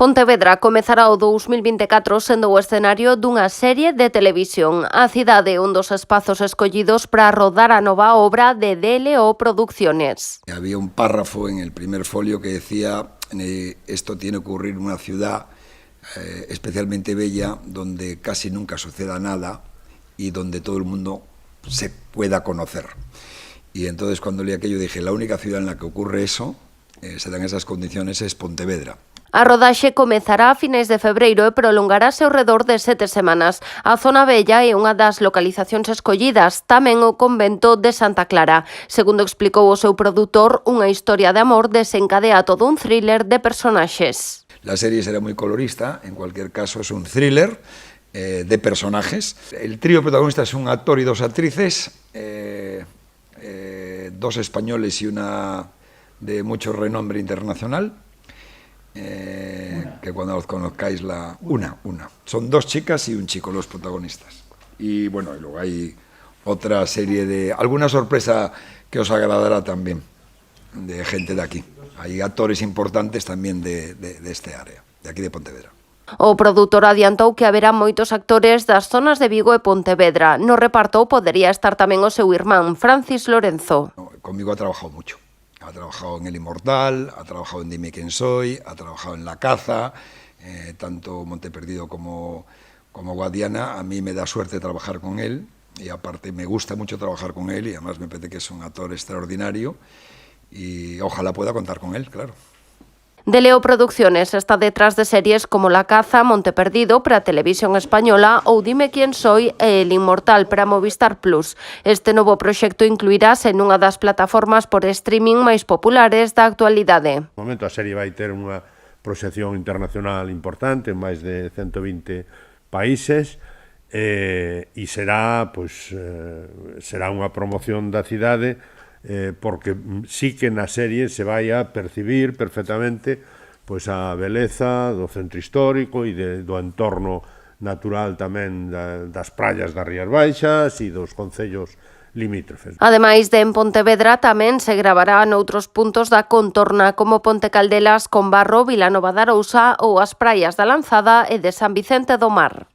Pontevedra comezará o 2024 sendo o escenario dunha serie de televisión. A cidade é un dos espazos escollidos para rodar a nova obra de DLO Producciones. Había un párrafo en el primer folio que decía esto tiene que ocurrir en una ciudad especialmente bella donde casi nunca suceda nada y donde todo el mundo se pueda conocer. Y entonces cuando leí aquello dije, la única ciudad en la que ocurre eso, se dan esas condiciones, es Pontevedra. A rodaxe comezará a finais de febreiro e prolongarase ao redor de 7 semanas. A zona bella é unha das localizacións escollidas, tamén o convento de Santa Clara. Segundo explicou o seu produtor, unha historia de amor desencadea todo un thriller de personaxes. La serie será muy colorista, en cualquier caso es un thriller de personajes. El trío protagonista es un actor y dos actrices, dos españoles y una de mucho renombre internacional. Que cuando los conozcáis una. Son dos chicas y un chico los protagonistas. Y bueno, y luego hay otra serie de... alguna sorpresa que os agradará también, de gente de aquí. Hay actores importantes también de este área, de aquí de Pontevedra. O produtor adiantou que haberá moitos actores das zonas de Vigo e Pontevedra. No reparto podería estar tamén o seu irmán, Francis Lorenzo. Conmigo ha trabajado mucho. Ha trabajado en El Inmortal, ha trabajado en Dime quién soy, ha trabajado en La Caza, tanto Monteperdido como Guadiana. A mí me da suerte trabajar con él y aparte me gusta mucho trabajar con él y además me parece que es un actor extraordinario y ojalá pueda contar con él, claro. DLO Producciones está detrás de series como La Caza, Monteperdido para Televisión Española ou Dime quién soy e El Inmortal para Movistar Plus. Este novo proxecto incluirase nunha das plataformas por streaming máis populares da actualidade. No momento a serie vai ter unha proxección internacional importante en máis de 120 países e será unha promoción da cidade porque sí que na serie se vai a percibir perfectamente a beleza do centro histórico e do entorno natural tamén das praias das Rías Baixas e dos concellos limítrofes. Ademais de en Pontevedra, tamén se gravará noutros puntos da contorna como Ponte Caldelas, Combarro, Vilanova de Arousa ou as praias da Lanzada e de San Vicente do Mar.